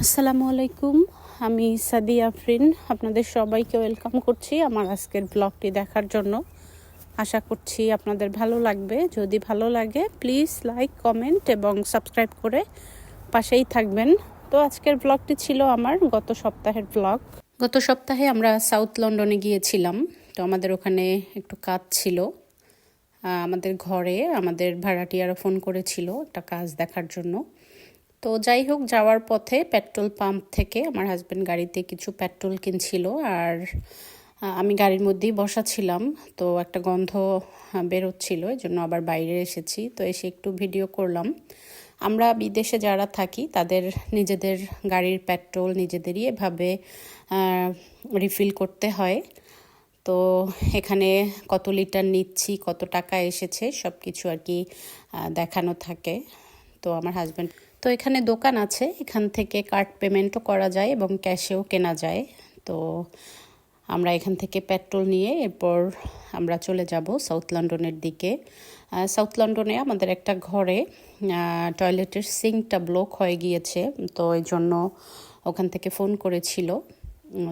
আসসালামু আলাইকুম। আমি সাদিয়া আফরিন আপনাদের সবাইকে ওয়েলকাম করছি আমার আজকের ব্লগটি দেখার জন্য। আশা করছি আপনাদের ভালো লাগবে। যদি ভালো লাগে প্লিজ লাইক, কমেন্ট এবং সাবস্ক্রাইব করে পাশেই থাকবেন। তো আজকের ব্লগটি ছিল আমার গত সপ্তাহের ব্লগ। গত সপ্তাহে আমরা সাউথ লন্ডনে গিয়েছিলাম। তো আমাদের ওখানে একটু কাজ ছিল। আমাদের ঘরে আমাদের ভাড়াটিয়ারা ফোন করেছিল একটা কাজ দেখার জন্য। তো যাই হোক, যাওয়ার পথে পেট্রোল পাম্প থেকে আমার হাজব্যান্ড গাড়িতে কিছু পেট্রোল কিনছিল, আর আমি গাড়ির মধ্যেই বসা ছিলাম। তো একটা গন্ধ বেরোচ্ছিল, এই জন্য আবার বাইরে এসেছি। তো এসে একটু ভিডিও করলাম। আমরা বিদেশে যারা থাকি তাদের নিজেদের গাড়ির পেট্রোল নিজেদেরই এভাবে রিফিল করতে হয়। তো এখানে কত লিটার নিচ্ছি, কত টাকা এসেছে সব কিছু আর কি দেখানো থাকে। তো আমার হাজব্যান্ড, তো এখানে দোকান আছে, এখান থেকে কার্ড পেমেন্টও করা যায় এবং ক্যাশেও কেনা যায়। তো আমরা এখান থেকে পেট্রোল নিয়ে এরপর আমরা চলে যাব সাউথ লন্ডনের দিকে। সাউথ লন্ডনে আমাদের একটা ঘরে টয়লেটের সিঙ্কটা ব্লক হয়ে গিয়েছে, তো এই জন্য ওখান থেকে ফোন করেছিল।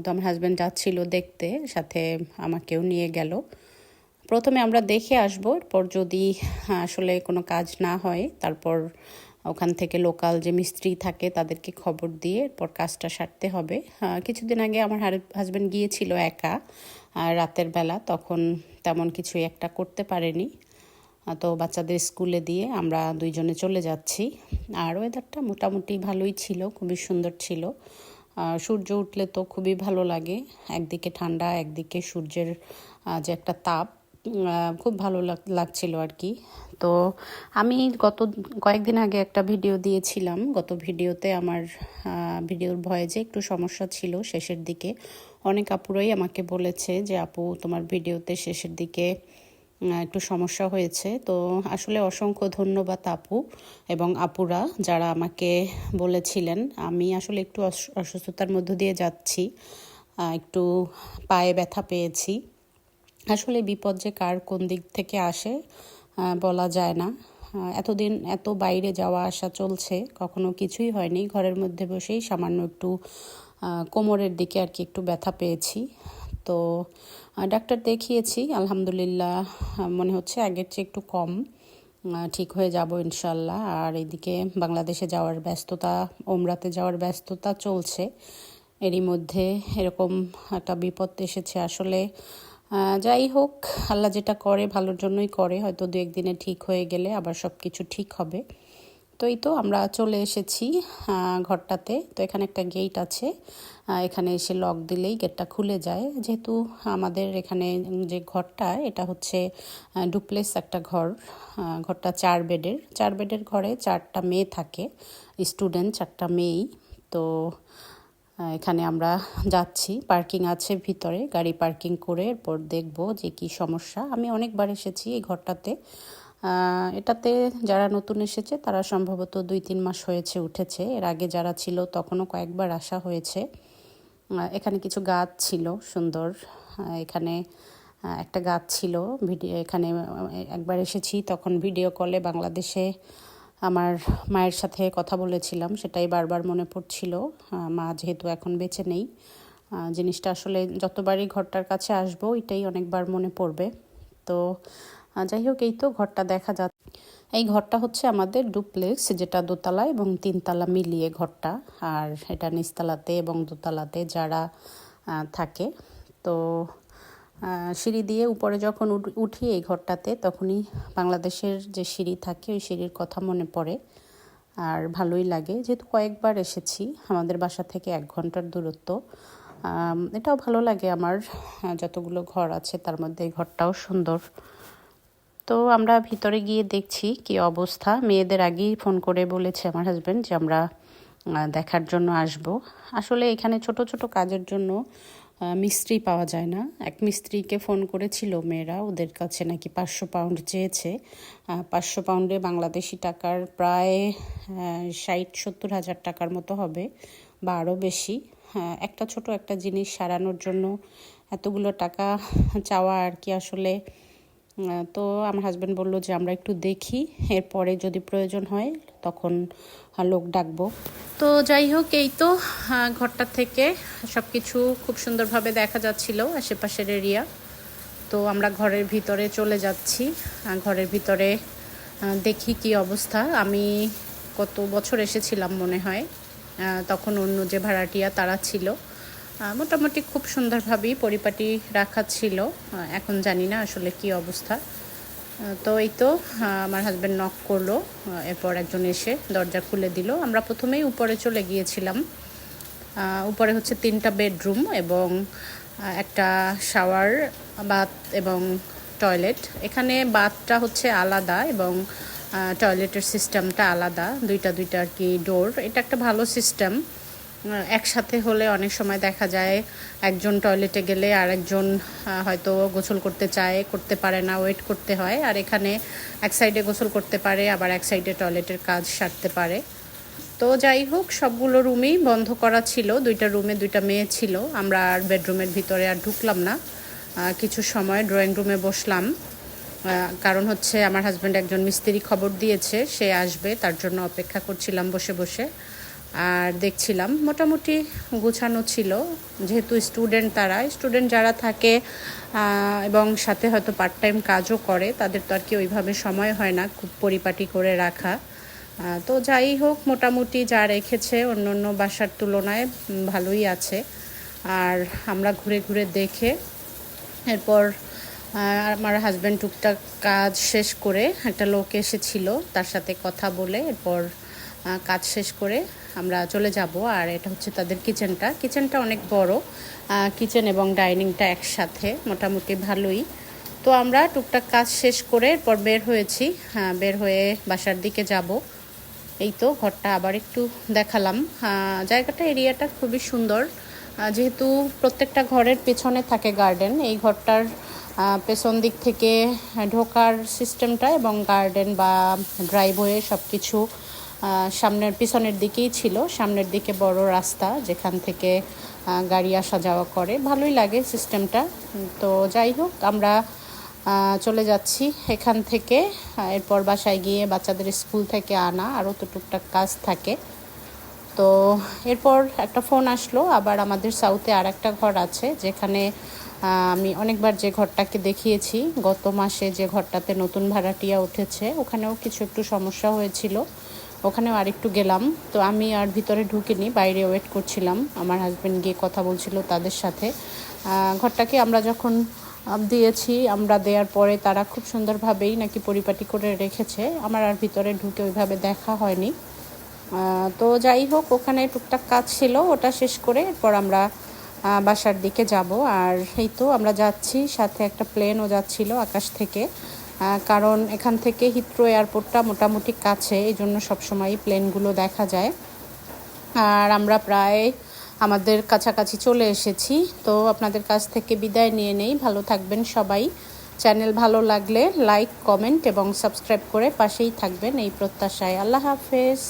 তো আমার হাজব্যান্ড যাচ্ছিল দেখতে, সাথে আমাকেও নিয়ে গেল। প্রথমে আমরা দেখে আসবো, এরপর যদি আসলে কোনো কাজ না হয় তারপর ওখান থেকে লোকাল যে মিস্ত্রি থাকে তাদেরকে খবর দিয়ে এরপর কাজটা সারতে হবে। কিছুদিন আগে আমার হাজব্যান্ড গিয়েছিল একা রাতের বেলা, তখন তেমন কিছু একটা করতে পারেনি। তো বাচ্চাদের স্কুলে দিয়ে আমরা দুইজনে চলে যাচ্ছি। আর ওয়েদারটা মোটামুটি ভালোই ছিল, খুবই সুন্দর ছিল। সূর্য উঠলে তো খুবই ভালো লাগে, একদিকে ঠান্ডা একদিকে সূর্যের যে একটা তাপ, খুব ভালো লাগছিল আর কি। তো আমি গত কয়েকদিন আগে একটা ভিডিও দিয়েছিলাম। গত ভিডিওতে আমার ভিডিওর ভয়েসে একটু সমস্যা ছিল শেষের দিকে। অনেক আপুরাই আমাকে বলেছে যে আপু তোমার ভিডিওতে শেষের দিকে একটু সমস্যা হয়েছে। তো আসলে অসংখ্য ধন্যবাদ আপু এবং আপুরা যারা আমাকে বলেছিলেন। আমি আসলে একটু অসুস্থতার মধ্য দিয়ে যাচ্ছি, একটু পায়ে ব্যথা পেয়েছি। আসলে বিপদ যে কার কোন দিক থেকে আসে বলা যায় না। এতদিন এত বাইরে যাওয়া আসা চলছে, কখনো কিছুই হয়নি। ঘরের মধ্যে বসেই সামান্য একটু কোমরের দিকে আর কি একটু ব্যথা পেয়েছি। তো ডাক্তার দেখিয়েছি, আলহামদুলিল্লাহ মনে হচ্ছে আগের চেয়ে একটু কম, ঠিক হয়ে যাব ইনশাল্লাহ। আর এদিকে বাংলাদেশে যাওয়ার ব্যস্ততা, ওমরাতে যাওয়ার ব্যস্ততা চলছে। এরই মধ্যে এরকম একটা বিপদ এসেছে। আসলে যাই হোক, আল্লাহ যেটা করে ভালোর জন্যই করে, হয়তো দু একদিনে ঠিক হয়ে গেলে আবার সব কিছু ঠিক হবে। তো এই তো আমরা চলে এসেছি ঘরটাতে। তো এখানে একটা গেট আছে, এখানে এসে লক দিলেই গেটটা খুলে যায়। যেহেতু আমাদের এখানে যে ঘরটা এটা হচ্ছে ডুপ্লেক্স একটা ঘর। ঘরটা 4 বেডের ঘরে 4টা মেয়ে থাকে, স্টুডেন্ট 4টা মেয়েই। তো এখানে আমরা যাচ্ছি, পার্কিং আছে ভিতরে, গাড়ি পার্কিং করে এরপর দেখব যে কি সমস্যা। আমি অনেকবার এসেছি এই ঘরটাতে। এটাতে যারা নতুন এসেছে তারা সম্ভবত 2-3 মাস হয়েছে উঠেছে। এর আগে যারা ছিল তখনও কয়েকবার আসা হয়েছে। এখানে কিছু গাছ ছিল সুন্দর। এখানে একটা গাছ ছিল, ভিডিও এখানে একবার এসেছি তখন ভিডিও কলে বাংলাদেশে আমার মায়ের সাথে কথা বলেছিলাম, সেটাই বারবার মনে পড়ছিল। মা যেহেতু এখন বেঁচে নেই, জিনিসটা আসলে যতবারই ঘরটার কাছে আসবো এটাই অনেকবার মনে পড়বে। তো যাই হোক, এই তো ঘরটা দেখা যাচ্ছে। এই ঘরটা হচ্ছে আমাদের ডুপ্লেক্স, যেটা দোতলা এবং 3তলা মিলিয়ে ঘরটা। আর এটা নিচতলাতে এবং দোতলাতে যারা থাকে। তো সিঁড়ি দিয়ে উপরে যখন উঠি এই ঘরটাতে, তখনই বাংলাদেশের যে সিঁড়ি থাকে ওই সিঁড়ির কথা মনে পড়ে। আর ভালোই লাগে, যেহেতু কয়েকবার এসেছি, আমাদের বাসা থেকে 1 ঘন্টার দূরত্ব। এটাও ভালো লাগে আমার। যতগুলো ঘর আছে তার মধ্যে এই ঘরটাও সুন্দর। তো আমরা ভিতরে গিয়ে দেখছি কি অবস্থা। মেয়েদের আগেই ফোন করে বলেছে আমার হাজব্যান্ড যে আমরা দেখার জন্য আসব। আসলে এখানে ছোট ছোট কাজের জন্য মিস্ত্রি পাওয়া যায় না। এক মিস্ত্রিকে ফোন করেছিল মেয়েরা, ওদের কাছে নাকি 500 পাউন্ড চেয়েছে। 500 পাউন্ডে বাংলাদেশি টাকার প্রায় 60-70 হাজার টাকার মতো হবে বা আরও বেশি। একটা ছোট একটা জিনিস সারানোর জন্য এতগুলো টাকা চাওয়া আর কি আসলে। তো আমার হাজব্যান্ড বলল যে আমরা একটু দেখি, এরপরে যদি প্রয়োজন হয় তখন লোক ডাকবো। তো যাই হোক, এই তো ঘরটা থেকে সব কিছু খুব সুন্দরভাবে দেখা যাচ্ছিল, আশেপাশের এরিয়া। তো আমরা ঘরের ভিতরে চলে যাচ্ছি। ঘরের ভিতরে দেখি কি অবস্থা। আমি কত বছর এসেছিলাম মনে হয়, তখন অন্য যে ভাড়াটিয়া তারা ছিল। মোটামুটি খুব সুন্দরভাবেই পরিপাটি রাখা ছিল। এখন জানি না আসলে কি অবস্থা। তো এই তো আমার হাজব্যান্ড নক করলো, এরপর একজন এসে দরজা খুলে দিল। আমরা প্রথমেই উপরে চলে গিয়েছিলাম। উপরে হচ্ছে 3টা বেডরুম এবং একটা শাওয়ার, বাথ এবং টয়লেট। এখানে বাথটা হচ্ছে আলাদা এবং টয়লেটের সিস্টেমটা আলাদা, দুইটা আর কি ডোর। এটা একটা ভালো সিস্টেম। একসাথে হলে অনেক সময় দেখা যায় একজন টয়লেটে গেলে আর একজন হয়তো গোসল করতে চায়, করতে পারে না, ওয়েট করতে হয়। আর এখানে এক সাইডে গোসল করতে পারে, আবার এক সাইডে টয়লেটের কাজ সারতে পারে। তো যাই হোক, সবগুলো রুমই বন্ধ করা ছিল। 2টা রুমে 2টা মেয়ে ছিল। আমরা আর বেডরুমের ভিতরে আর ঢুকলাম না। কিছু সময় ড্রয়িং রুমে বসলাম, কারণ হচ্ছে আমার হাজব্যান্ড একজন মিস্ত্রি খবর দিয়েছে, সে আসবে, তার জন্য অপেক্ষা করছিলাম বসে বসে। আর দেখছিলাম মোটামুটি গোছানো ছিল, যেহেতু স্টুডেন্ট যারা থাকে এবং সাথে হয়তো পার্ট টাইম কাজও করে, তাদের তো আর কি ওইভাবে সময় হয় না খুব পরিপাটি করে রাখা। তো যাই হোক, মোটামুটি যা রেখেছে অন্য অন্য বাসার তুলনায় ভালোই আছে। আর আমরা ঘুরে ঘুরে দেখে এরপর আমার হাজব্যান্ড টুকটাক কাজ শেষ করে, একটা লোক এসেছিল, তার সাথে কথা বলে এরপর কাজ শেষ করে আমরা চলে যাব। আর এটা হচ্ছে তাদের কিচেনটা অনেক বড়, কিচেন এবং ডাইনিংটা একসাথে, মোটামুটি ভালোই। তো আমরা টুকটাক কাজ শেষ করে এরপর বের হয়েছি। বের হয়ে বাসার দিকে যাব। এই তো ঘরটা আবার একটু দেখালাম। জায়গাটা, এরিয়াটা খুবই সুন্দর। যেহেতু প্রত্যেকটা ঘরের পেছনে থাকে গার্ডেন, এই ঘরটার পেছন দিক থেকে ঢোকার সিস্টেমটা এবং গার্ডেন বা ড্রাইভওয়ে সব কিছু পিছনের দিকেই ছিল। সামনের দিকে বড় রাস্তা, যেখান থেকে গাড়ি আসা যাওয়া করে, ভালোই লাগে সিস্টেমটা। তো যাই হোক, আমরা চলে যাচ্ছি এখান থেকে। এরপর বাসায় গিয়ে বাচ্চাদের স্কুল থেকে আনা, আরও তো টুকটাক কাজ থাকে। তো এরপর একটা ফোন আসলো, আবার আমাদের সাউথে আর একটা ঘর আছে, যেখানে আমি অনেকবার যে ঘরটাকে দেখিয়েছি, গত মাসে যে ঘরটাতে নতুন ভাড়াটিয়া উঠেছে, ওখানেও কিছু একটু সমস্যা হয়েছিল, ওখানেও আরেকটু গেলাম। তো আমি আর ভিতরে ঢুকিনি, বাইরে ওয়েট করছিলাম। আমার হাজব্যান্ড গিয়ে কথা বলছিল তাদের সাথে। ঘরটাকে আমরা যখন দিয়েছি, আমরা দেওয়ার পরে তারা খুব সুন্দরভাবেই নাকি পরিপাটি করে রেখেছে। আমার আর ভিতরে ঢুকে ওইভাবে দেখা হয়নি। তো যাই হোক, ওখানে টুকটাক কাজ ছিল, ওটা শেষ করে এরপর আমরা বাসার দিকে যাব। আর এই তো আমরা যাচ্ছি, সাথে একটা প্লেনও যাচ্ছিল আকাশ থেকে, কারণ এখান থেকে হিথ্রো এয়ারপোর্টটা মোটামুটি কাছে, এই জন্য সবসময়ই প্লেনগুলো দেখা যায়। আর আমরা প্রায় আমাদের কাছাকাছি চলে এসেছি। তো আপনাদের কাছ থেকে বিদায় নিয়ে নেই। ভালো থাকবেন সবাই। চ্যানেল ভালো লাগলে লাইক, কমেন্ট এবং সাবস্ক্রাইব করে পাশেই থাকবেন, এই প্রত্যাশায়। আল্লাহ হাফেজ।